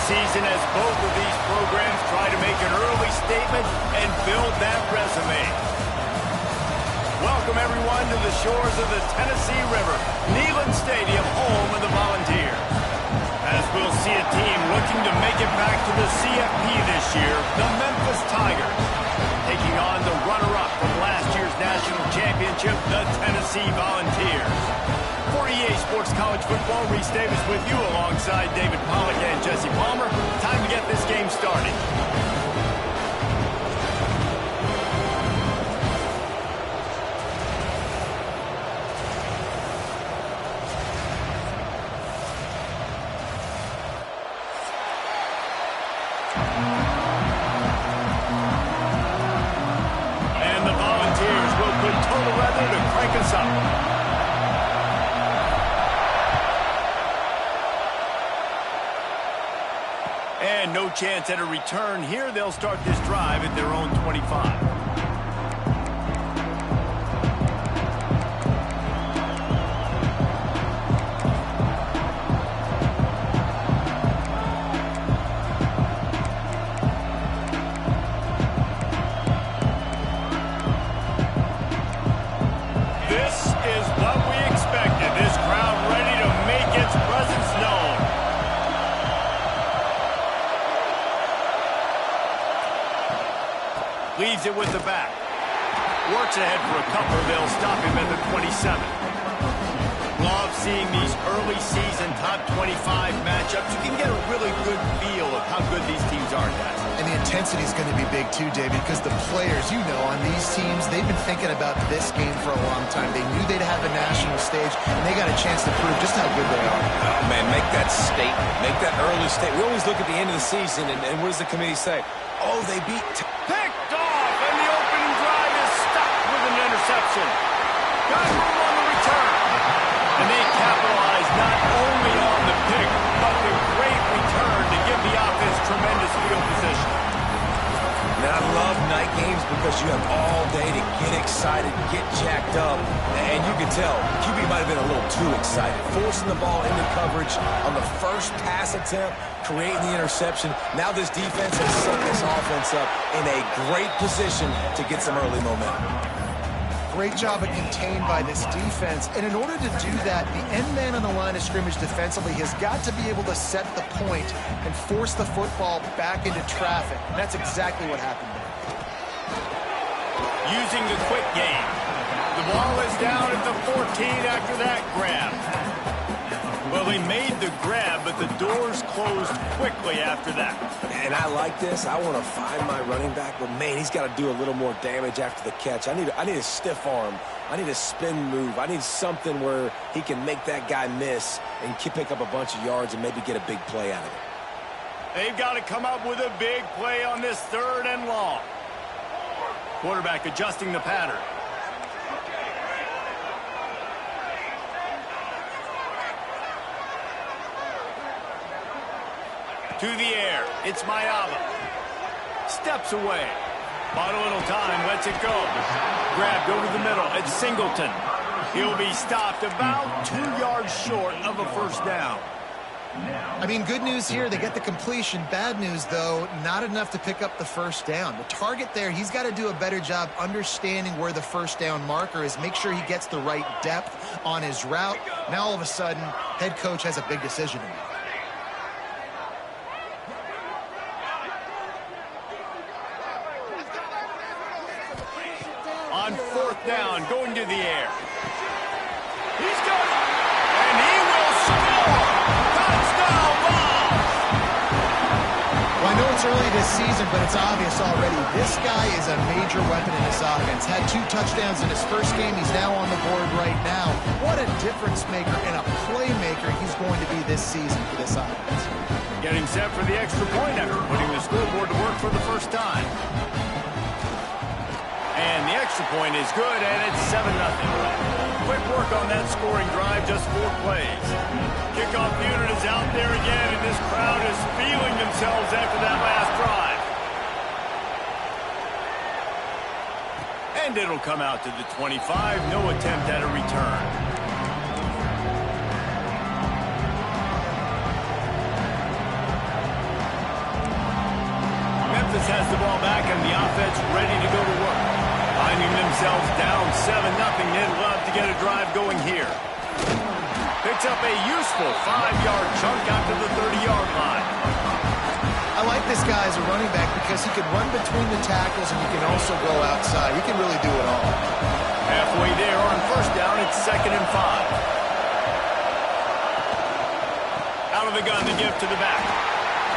season as both of these programs try to make an early statement and build that resume. Welcome, everyone, to the shores of the Tennessee River, Neyland Stadium, home of the Volunteers. As we'll see a team looking to make it back to the CFP this year, the Memphis Tigers, taking on the runner-up from last year's national championship, the Tennessee Volunteers. For EA Sports College Football, Reese Davis with you alongside David Pollack and Jesse Palmer. Time to get this game started. And the Volunteers will put total weather to crank us up. And no chance at a return here. They'll start this drive at their own 25. This is what we expected. This crowd ready to make its presence known. Leaves it with the back. Works ahead for a couple. They'll stop him at the 27. Love seeing these early season top 25 matchups. You can get a really good feel of how good these teams are, guys. And the intensity is going to be big too, David, because the players, you know, on these teams, they've been thinking about this game for a long time. They knew they'd have the national stage, and they got a chance to prove just how good they are. Oh, man, make that statement. Make that early statement. We always look at the end of the season, and what does the committee say? Oh, they beat... Picked off, and the opening drive is stopped with an interception. Got room on the return. And they capitalize not only on the pick, but the great return to give the offense tremendous field position. Now, I love night games because you have all day to get excited, get jacked up, and you can tell QB might have been a little too excited. Forcing the ball into coverage on the first pass attempt, creating the interception. Now this defense has set this offense up in a great position to get some early momentum. Great job at contained by this defense. And in order to do that, the end man on the line of scrimmage defensively has got to be able to set the point and force the football back into traffic. And that's exactly what happened there. Using the quick game. The ball is down at the 14 after that grab. Well, he made the grab, but the doors closed quickly after that. And I like this. I want to find my running back, but, man, he's got to do a little more damage after the catch. I need a stiff arm. I need a spin move. I need something where he can make that guy miss and pick up a bunch of yards and maybe get a big play out of it. They've got to come up with a big play on this 3rd and long. Quarterback adjusting the pattern. To the air, it's Mayava. Steps away. Bought a little time, lets it go. Grabbed over the middle, it's Singleton. He'll be stopped about 2 yards short of a first down. I mean, good news here, they get the completion. Bad news, though, not enough to pick up the first down. The target there, he's got to do a better job understanding where the first down marker is, make sure he gets the right depth on his route. Now, all of a sudden, head coach has a big decision to make. On 4th down, going to the air. He's got it, and he will score! Touchdown ball! Well, I know it's early this season, but it's obvious already. This guy is a major weapon in this offense. Had 2 touchdowns in his first game. He's now on the board right now. What a difference maker and a playmaker he's going to be this season for this offense. Getting set for the extra point after putting the scoreboard to work for the first time. And the extra point is good, and it's 7-0. Quick work on that scoring drive, just 4 plays. Kickoff unit is out there again, and this crowd is feeling themselves after that last drive. And it'll come out to the 25. No attempt at a return. defense has the ball back and the offense ready to go to work. Finding themselves down 7-0, they'd love to get a drive going here. Picks up a useful 5-yard chunk out to the 30-yard line. I like this guy as a running back because he can run between the tackles and he can also go outside. He can really do it all. Halfway there on first down, it's 2nd and 5. Out of the gun to give to the back.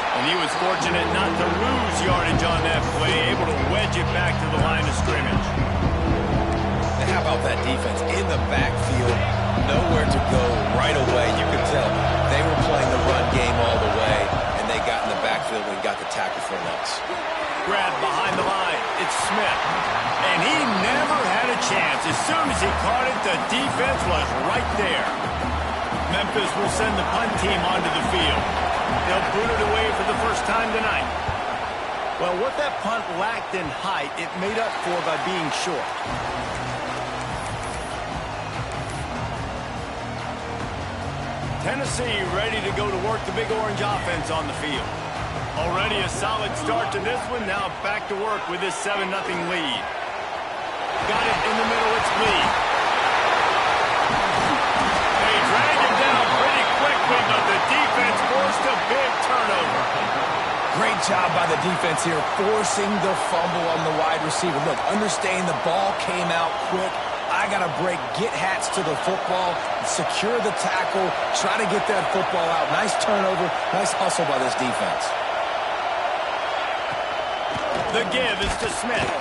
And he was fortunate not to lose yardage on that play, able to wedge it back to the line of scrimmage. And how about that defense in the backfield? Nowhere to go right away. You could tell they were playing the run game all the way, and they got in the backfield and got the tackle for loss. Grabbed behind the line. It's Smith. And he never had a chance. As soon as he caught it, the defense was right there. Memphis will send the punt team onto the field. They'll boot it away for the first time tonight. Well, what that punt lacked in height, it made up for by being short. Tennessee ready to go to work the Big Orange offense on the field. Already a solid start to this one. Now back to work with this 7-0 lead. Got it in the middle. It's Lee. They drag him down pretty quickly, but the defense forced a big turnover. Great job by the defense here, forcing the fumble on the wide receiver. Look, understand the ball came out quick. I got to break, get Hats to the football, secure the tackle, try to get that football out. Nice turnover, nice hustle by this defense. The give is to Smith.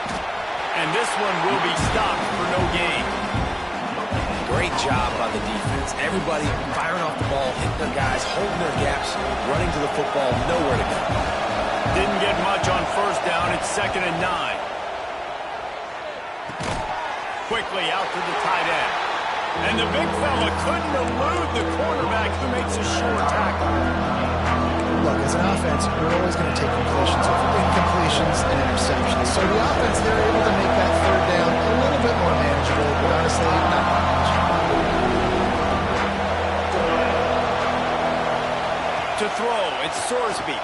And this one will be stopped for no gain. Great job by the defense. Everybody firing off the ball, hitting their guys, holding their gaps, running to the football, nowhere to go. Didn't get much on first down. It's 2nd and 9. Quickly out to the tight end. And the big fella couldn't elude the cornerback who makes a sure tackle. Look, as an offense, you're always going to take completions over incompletions and interceptions. So the offense, they're able to make that third down a little bit more manageable, but honestly, not much. To throw, it's Sorsby.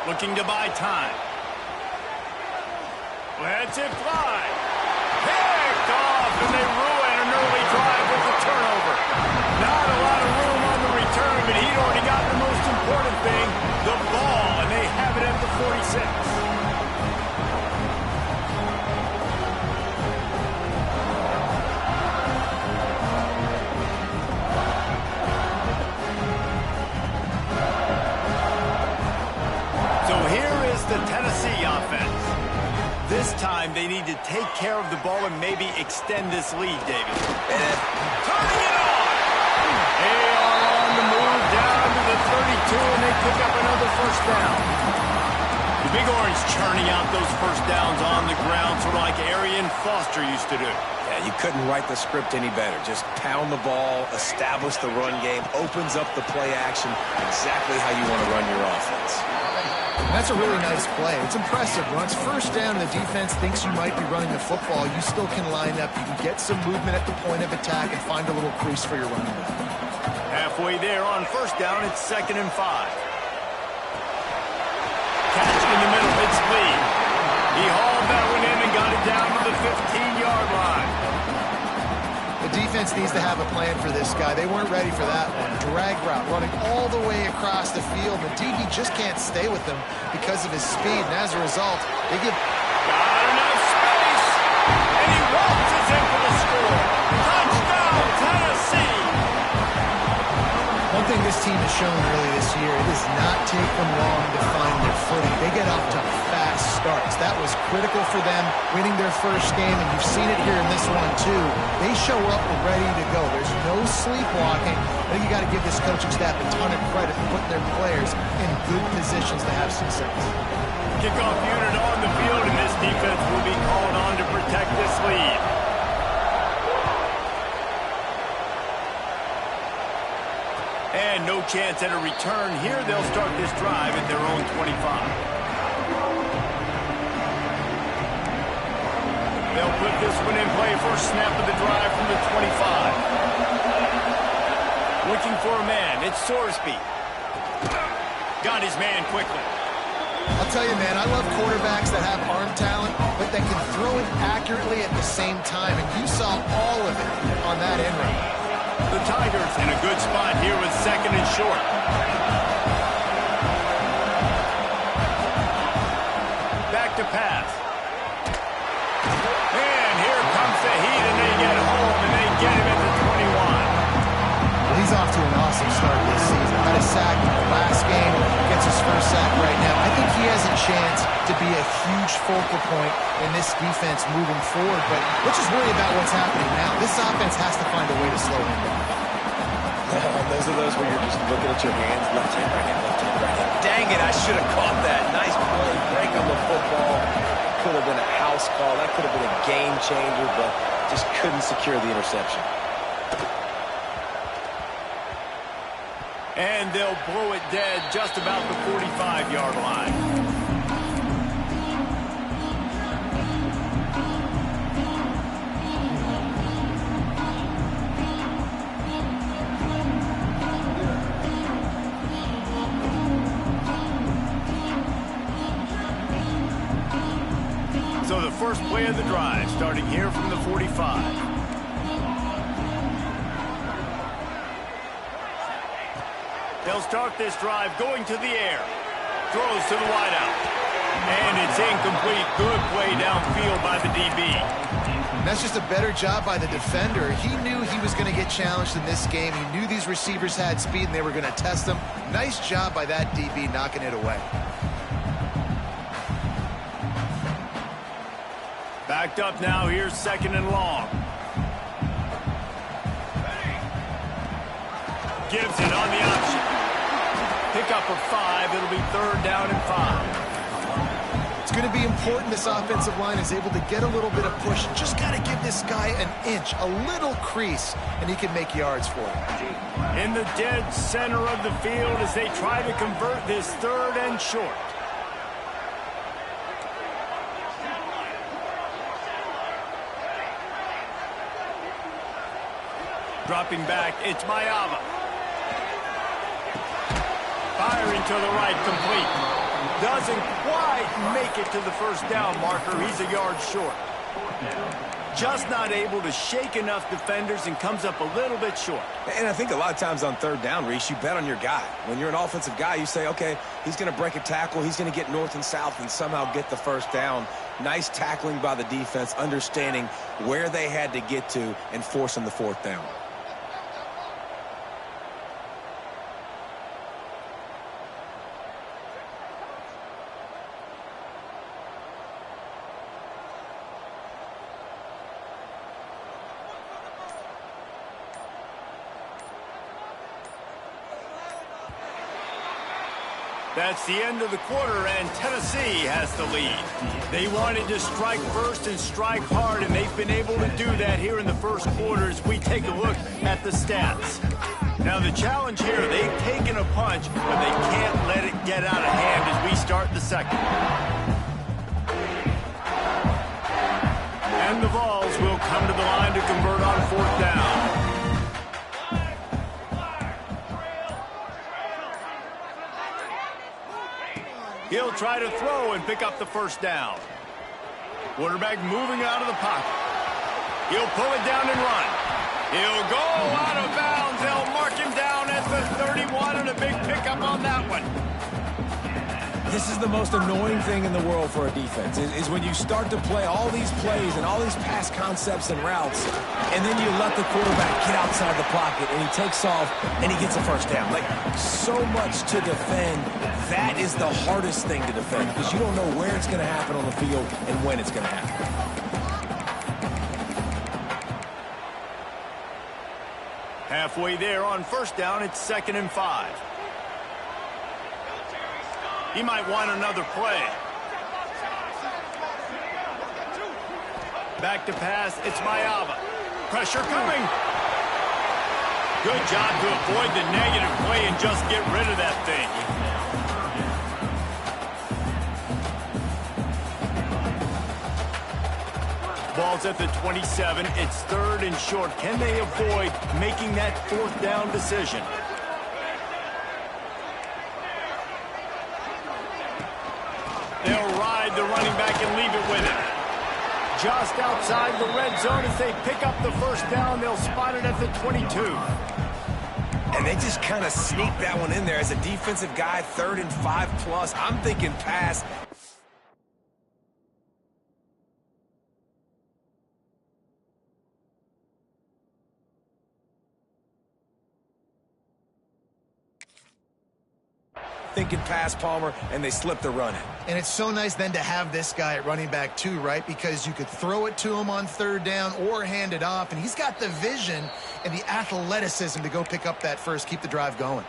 Looking to buy time. Lets it fly. Picked off, and they ruin an early drive with a turnover. Not a lot of room on the return, but he'd already got the most important thing, the ball, and they have it at the 46. So here is the Tennessee offense. This time they need to take care of the ball and maybe extend this lead, David. And turning it on! They are on the move down to the 32, and they pick up another first down. The Big Orange churning out those first downs on the ground, sort of like Arian Foster used to do. Yeah, you couldn't write the script any better. Just pound the ball, establish the run game, opens up the play action, exactly how you want to run your offense. That's a really nice play. It's impressive. When it's first down and the defense thinks you might be running the football, you still can line up. You can get some movement at the point of attack and find a little crease for your running back. Halfway there on first down, it's 2nd and 5. Catch in the middle, it's Lee. He hauled that one in and got it down to the 15-yard line. The defense needs to have a plan for this guy. They weren't ready for that one. Drag route, running all the way across the field. The DB just can't stay with him because of his speed, and as a result, they give... Got enough space, and he waltzes in for the score. Touchdown, Tennessee! One thing this team has shown early this year, it does not take them long to find their footing. They get off to fast starts. That was critical for them, winning their first game, and you've seen it here in this one too. They show up ready to go. There's no sleepwalking. I think you got to give this coaching staff a ton of credit for putting their players in good positions to have success. Kickoff unit on the field, and this defense will be called on to protect this lead. And no chance at a return here. They'll start this drive at their own 25. They'll put this one in play. First snap of the drive from the 25. Looking for a man. It's Sorsby. Got his man quickly. I'll tell you, man, I love quarterbacks that have arm talent, but that can throw it accurately at the same time, and you saw all of it on that end run. The Tigers in a good spot here with second and short. Back to pass. And here comes the heat, and they get home, and they get him at the 21. Well, he's off to an awesome start this season. Had a sack in the last game, gets his first sack right now. I think he has a chance to be a huge focal point in this defense moving forward, but let's just worry about what's happening now. This offense has to find a way to slow him down. Those are those where you're just looking at your hands, left hand, right hand, left hand, right hand. Dang it, I should have caught that. Nice play, break on the football. Could have been a house call. That could have been a game changer, but just couldn't secure the interception. And they'll blow it dead just about the 45-yard line. So the first play of the drive, starting here from the 45. They'll start this drive going to the air. Throws to the wideout. And it's incomplete. Good play downfield by the DB. That's just a better job by the defender. He knew he was going to get challenged in this game. He knew these receivers had speed and they were going to test him. Nice job by that DB knocking it away. Backed up now. Here's second and long. Gives it on the option. Pick up of 5. It'll be third down and 5. It's going to be important this offensive line is able to get a little bit of push. Just got to give this guy an inch, a little crease, and he can make yards for him. In the dead center of the field as they try to convert this third and short. Dropping back, it's Mayava. Firing to the right, complete. Doesn't quite make it to the first down marker. He's a yard short. Just not able to shake enough defenders and comes up a little bit short. And I think a lot of times on third down, Reese, you bet on your guy. When you're an offensive guy, you say, okay, he's going to break a tackle. He's going to get north and south and somehow get the first down. Nice tackling by the defense, understanding where they had to get to and forcing the fourth down. That's the end of the quarter, and Tennessee has the lead. They wanted to strike first and strike hard, and they've been able to do that here in the first quarter as we take a look at the stats. Now, the challenge here, they've taken a punch, but they can't let it get out of hand as we start the second. And the Vols will come to the line to convert on fourth down. He'll try to throw and pick up the first down. Quarterback moving out of the pocket. He'll pull it down and run. He'll go out of bounds. They'll mark him down at the 31 and a big pickup on that one. This is the most annoying thing in the world for a defense, is when you start to play all these plays and all these pass concepts and routes, and then you let the quarterback get outside the pocket, and he takes off, and he gets a first down. Like, so much to defend. That is the hardest thing to defend, because you don't know where it's going to happen on the field and when it's going to happen. Halfway there on first down, it's 2nd and 5. He might want another play. Back to pass, it's Mayava. Pressure coming. Good job to avoid the negative play and just get rid of that thing. Ball's at the 27. It's 3rd and short. Can they avoid making that fourth down decision? avoid the running back and leave it with him. Just outside the red zone as they pick up the first down. They'll spot it at the 22. And they just kind of sneak that one in there as a defensive guy, 3rd and 5+. I'm thinking pass. Thinking pass, Palmer, and they slip the run. And it's so nice then to have this guy at running back too, right? Because you could throw it to him on 3rd down or hand it off, and he's got the vision and the athleticism to go pick up that first, keep the drive going.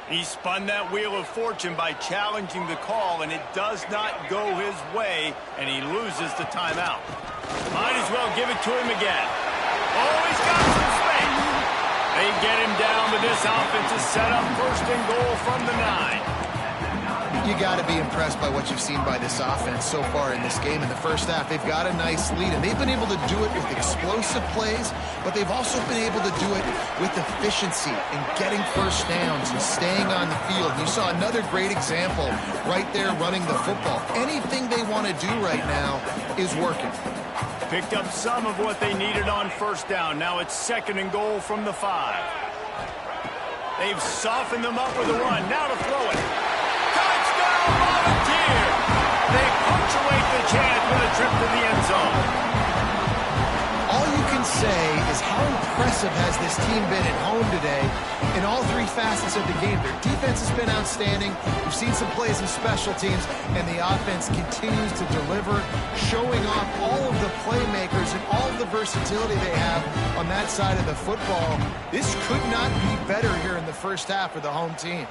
He spun that wheel of fortune by challenging the call, and it does not go his way, and he loses the timeout. Might as well give it to him again. Oh, he's got some space. They get him down, but this offense is set up 1st and goal from the 9. You got to be impressed by what you've seen by this offense so far in this game. In the first half, they've got a nice lead, and they've been able to do it with explosive plays, but they've also been able to do it with efficiency and getting first downs and staying on the field. You saw another great example right there running the football. Anything they want to do right now is working. Picked up some of what they needed on 1st down. Now it's 2nd and goal from the 5. They've softened them up with a run. Now to throw it. Touchdown, Volunteer! They punctuate the chance with a trip to the end zone. All you can say is how impressive has this team been at home today in all 3 facets of the game. Their defense has been outstanding. We've seen some plays in special teams, and the offense continues to deliver, showing off all of the playmakers and all of the versatility they have on that side of the football. This could not be better here in the first half for the home team.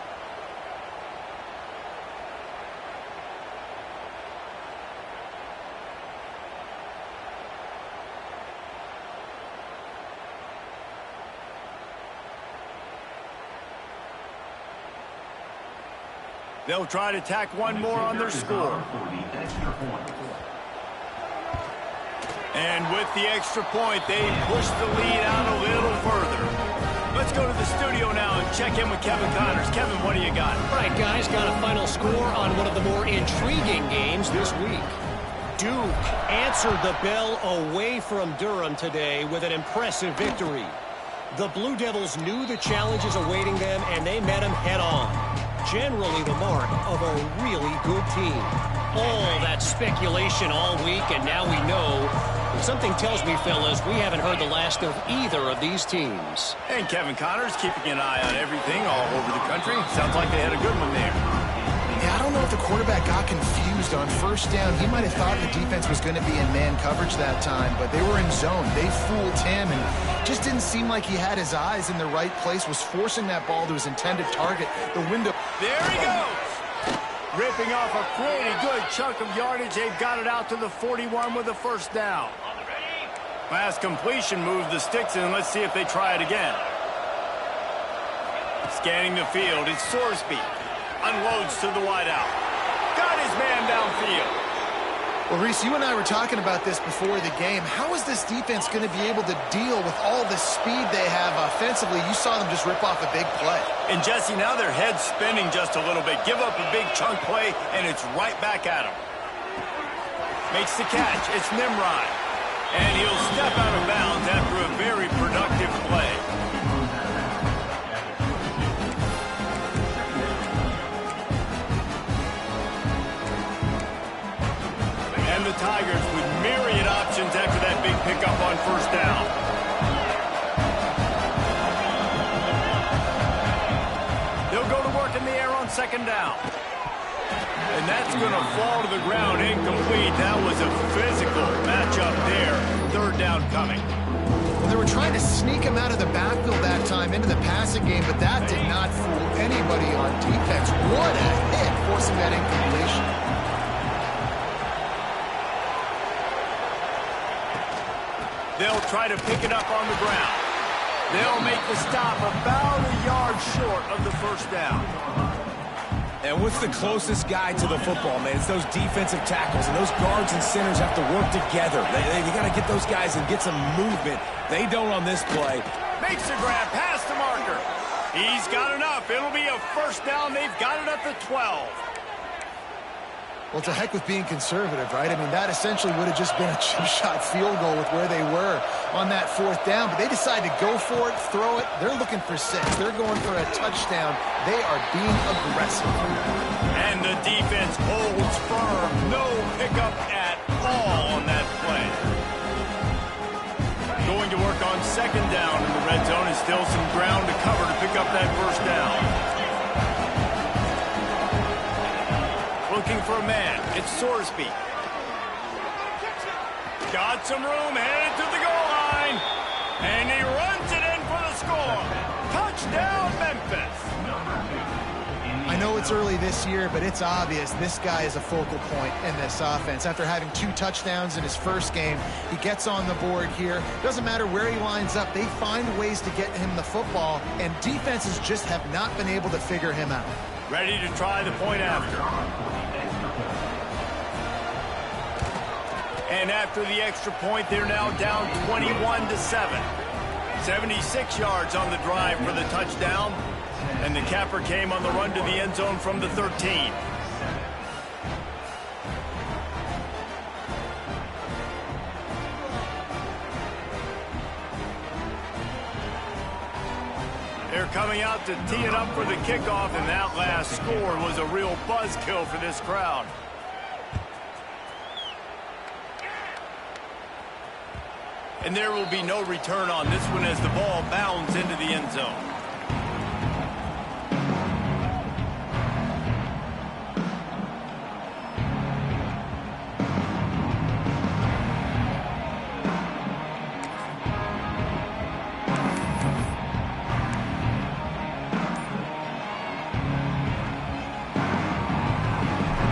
They'll try to tack one more on their score. And with the extra point, they push the lead out a little further. Let's go to the studio now and check in with Kevin Connors. Kevin, what do you got? All right, guys, got a final score on one of the more intriguing games this week. Duke answered the bell away from Durham today with an impressive victory. The Blue Devils knew the challenges awaiting them, and they met them head-on. Generally the mark of a really good team. All that speculation all week, and now we know. But something tells me, fellas, we haven't heard the last of either of these teams. And Kevin Connors keeping an eye on everything all over the country. Sounds like they had a good one there. Yeah, I don't know if the quarterback got confused on 1st down. He might have thought the defense was going to be in man coverage that time, but they were in zone. They fooled him and just didn't seem like he had his eyes in the right place, was forcing that ball to his intended target. The window. There he goes. Ripping off a pretty good chunk of yardage. They've got it out to the 41 with a 1st down. Pass completion moved the sticks in. Let's see if they try it again. Scanning the field. It's Sorsby. Unloads to the wideout. Got his man downfield. Well, Reese, you and I were talking about this before the game. How is this defense going to be able to deal with all the speed they have offensively? You saw them just rip off a big play. And, Jesse, now their head's spinning just a little bit. Give up a big chunk play, and it's right back at him. Makes the catch. It's Nimrod. And he'll step out of bounds after a very productive play. And the Tigers with myriad options after that big pickup on 1st down. They'll go to work in the air on 2nd down. And that's going to fall to the ground incomplete. That was a physical matchup there. 3rd down coming. Well, they were trying to sneak him out of the backfield that time into the passing game, but that did not fool anybody on defense. What a hit, forcing that incompletion. They'll try to pick it up on the ground. They'll make the stop about a yard short of the 1st down. And what's the closest guy to the football, man? It's those defensive tackles, and those guards and centers have to work together. They got to get those guys and get some movement. They don't on this play. Makes the grab past the marker. He's got enough. It'll be a 1st down. They've got it at the 12. Well, to heck with being conservative, right? I mean, that essentially would have just been a chip shot field goal with where they were on that 4th down. But they decided to go for it, throw it. They're looking for 6. They're going for a touchdown. They are being aggressive. And the defense holds firm. No pickup at all on that play. Going to work on 2nd down in the red zone, and still some ground to cover to pick up that 1st down. Looking for a man. It's Sorsby. Got some room, headed to the goal line. And he runs it in for the score. Touchdown, Memphis. I know it's early this year, but it's obvious this guy is a focal point in this offense. After having 2 touchdowns in his first game, he gets on the board here. Doesn't matter where he lines up, they find ways to get him the football, and defenses just have not been able to figure him out. Ready to try the point after. And after the extra point, they're now down 21-7. 76 yards on the drive for the touchdown. And the capper came on the run to the end zone from the 13. They're coming out to tee it up for the kickoff, and that last score was a real buzzkill for this crowd. And there will be no return on this one as the ball bounds into the end zone.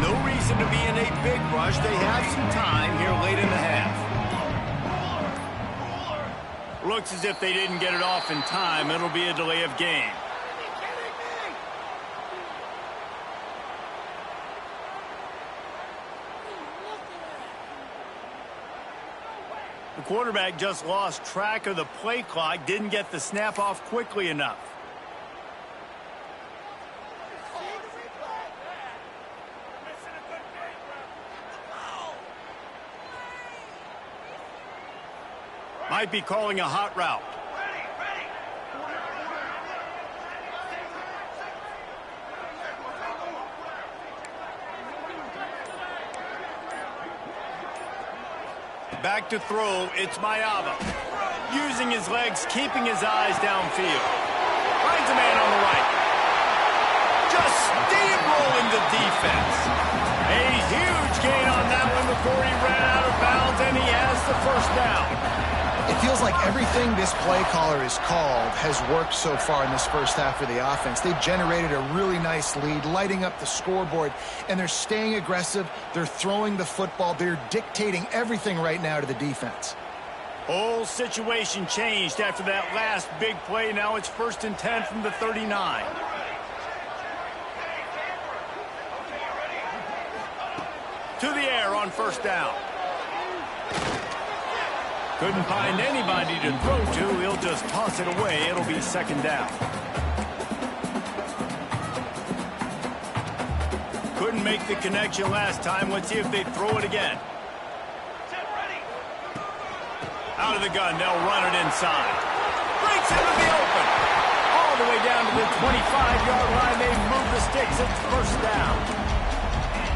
No reason to be in a big rush. They have some time here late in the half. Looks as if they didn't get it off in time. It'll be a delay of game. The quarterback just lost track of the play clock, didn't get the snap off quickly enough. Might be calling a hot route. Back to throw, it's Mayava. Using his legs, keeping his eyes downfield. Finds a man on the right. Just steamrolling the defense. A huge gain on that one before he ran out of bounds, and he has the 1st down. It feels like everything this play caller has called has worked so far in this first half for the offense. They've generated a really nice lead, lighting up the scoreboard, and they're staying aggressive. They're throwing the football. They're dictating everything right now to the defense. Whole situation changed after that last big play. Now it's 1st and 10 from the 39. To the air on 1st down. Couldn't find anybody to throw to. He'll just toss it away. It'll be 2nd down. Couldn't make the connection last time. Let's see if they throw it again. Out of the gun. They'll run it inside. Breaks into the open. All the way down to the 25-yard line. They move the sticks. It's 1st down.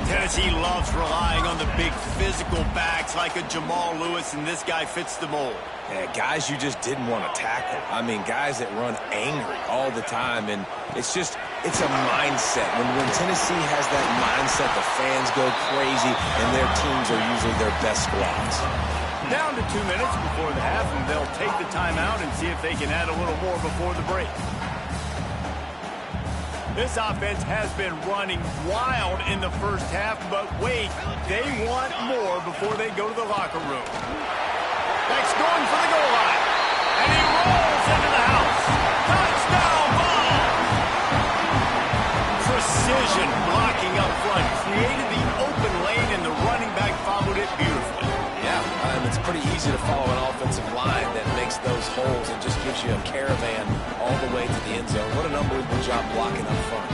Tennessee loves relying on the big physical backs like a Jamal Lewis, and this guy fits the mold. Yeah, guys you just didn't want to tackle. I mean, guys that run angry all the time, and it's a mindset. When Tennessee has that mindset, the fans go crazy, and their teams are usually their best squads. Down to 2 minutes before the half, and they'll take the timeout and see if they can add a little more before the break. This offense has been running wild in the first half, but wait, they want more before they go to the locker room. Next, going for the goal line. And he rolls into the house. Touchdown ball! Precision blocking up front. Created the open lane, and the running back followed it beautifully. Yeah, it's pretty easy to follow an offensive line that makes those holes and just gives you a caravan all the way to the end zone. What an unbelievable job blocking up front.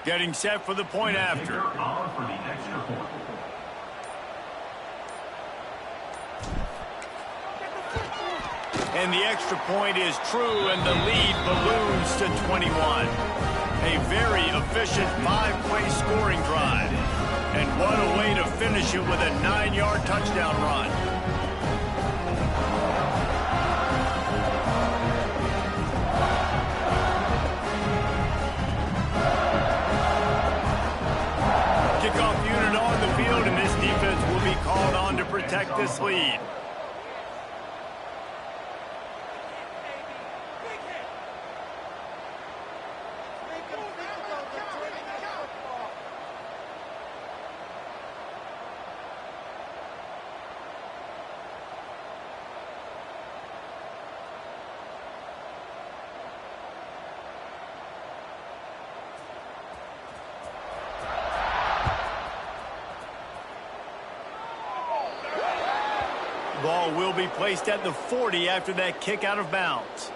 Getting set for the point after. And the extra point is true, and the lead balloons to 21. A very efficient 5-play scoring drive. And what a way to finish it with a 9-yard touchdown run. Kickoff unit on the field, and this defense will be called on to protect this lead. Ball will be placed at the 40 after that kick out of bounds.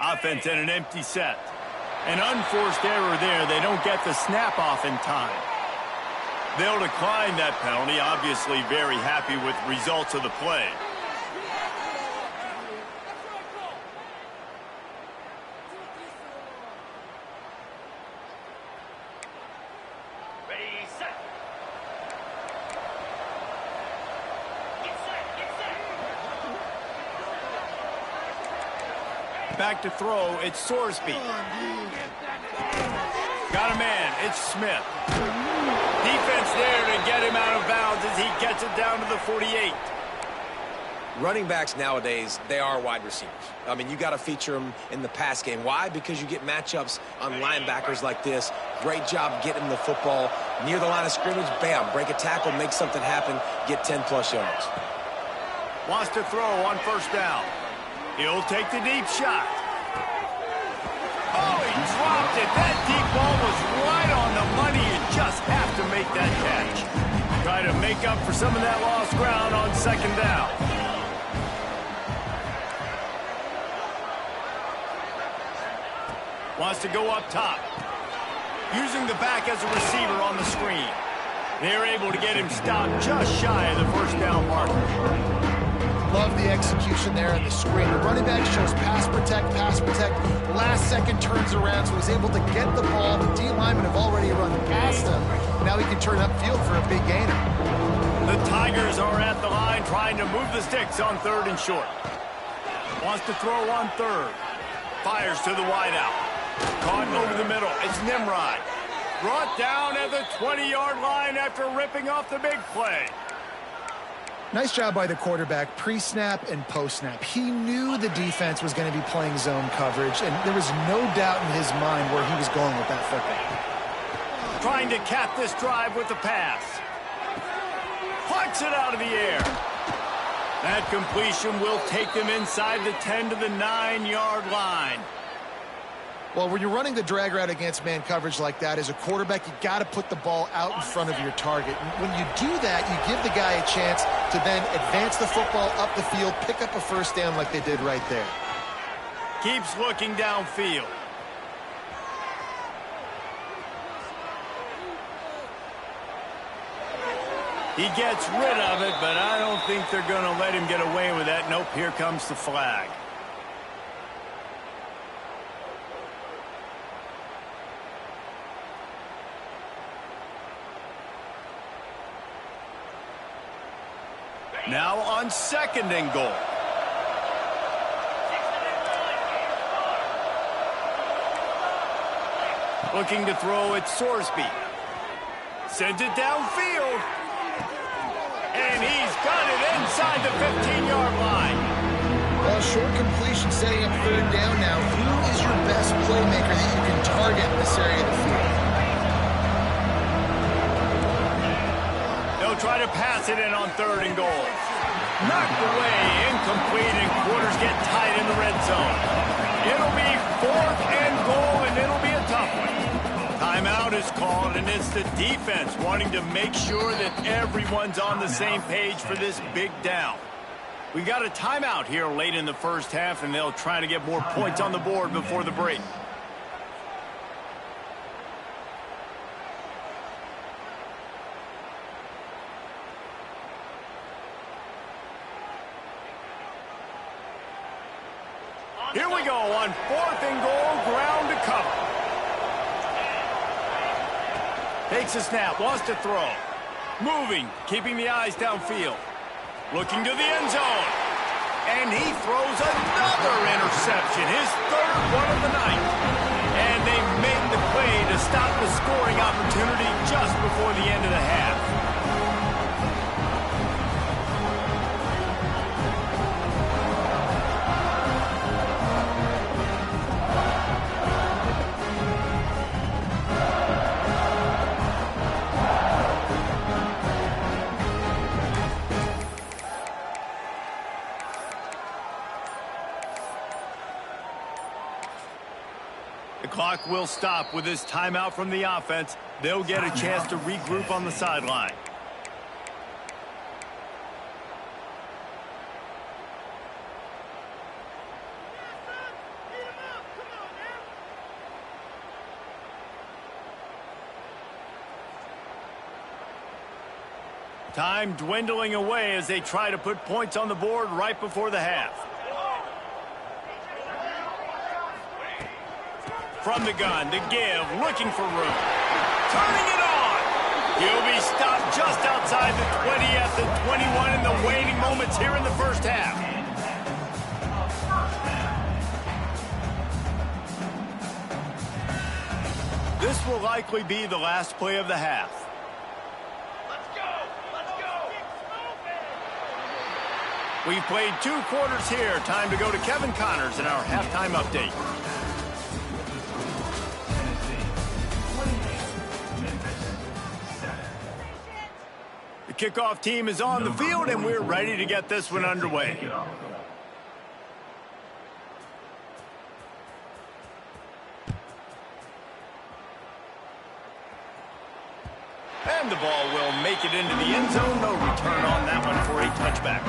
Offense and an empty set. An unforced error there. They don't get the snap off in time. They'll decline that penalty. Obviously very happy with results of the play. Back to throw, it's Sorsby. Got a man, it's Smith. Defense there to get him out of bounds as he gets it down to the 48. Running backs nowadays, they are wide receivers. I mean, you got to feature them in the pass game. Why? Because you get matchups on linebackers like this. Great job getting the football near the line of scrimmage. Bam, break a tackle, make something happen, get 10-plus yards. Wants to throw on first down. He'll take the deep shot. Oh, he dropped it. That deep ball was right on the money. You just have to make that catch. Try to make up for some of that lost ground on second down. Wants to go up top. Using the back as a receiver on the screen. They're able to get him stopped just shy of the first down marker. Love the execution there on the screen. The running back shows pass protect, pass protect. Last second turns around, so he's able to get the ball. The D linemen have already run past him. Now he can turn upfield for a big gainer. The Tigers are at the line trying to move the sticks on third and short. Wants to throw on third. Fires to the wideout. Caught over the middle. It's Nimrod. Brought down at the 20-yard line after ripping off the big play. Nice job by the quarterback, pre-snap and post-snap. He knew the defense was going to be playing zone coverage, and there was no doubt in his mind where he was going with that football. Trying to cap this drive with the pass. Plucks it out of the air. That completion will take them inside the 10 to the 9-yard line. Well, when you're running the drag route against man coverage like that, as a quarterback, you got to put the ball out in front of your target. And when you do that, you give the guy a chance to then advance the football up the field, pick up a first down like they did right there. Keeps looking downfield. He gets rid of it, but I don't think they're going to let him get away with that. Nope, here comes the flag. Now on second and goal. Looking to throw at Sorsby. Sends it downfield. And he's got it inside the 15-yard line. Well, short completion setting up third down now. Who is your best playmaker that you can target in this area of the field? They'll try to pass it in on third and goal. Knocked away, incomplete, and quarters get tight in the red zone. It'll be 4th and goal, and it'll be a tough one. Timeout is called, and it's the defense wanting to make sure that everyone's on the same page for this big down. We got a timeout here late in the first half, and they'll try to get more points on the board before the break. Here we go on 4th and goal, ground to cover. Takes a snap, wants to throw. Moving, keeping the eyes downfield. Looking to the end zone. And he throws another interception, his 3rd one of the night. And they make the play to stop the scoring opportunity just before the end of the half. The clock will stop with this timeout from the offense. They'll get a chance to regroup on the sideline. Time dwindling away as they try to put points on the board right before the half. From the gun, to give, looking for room. Turning it on! He'll be stopped just outside the 20 at the 21 in the waning moments here in the first half. This will likely be the last play of the half. Let's go! Let's go! We've played 2 quarters here. Time to go to Kevin Connors in our halftime update. The kickoff team is on the field, and we're ready to get this one underway. And the ball will make it into the end zone. No return on that one for a touchback.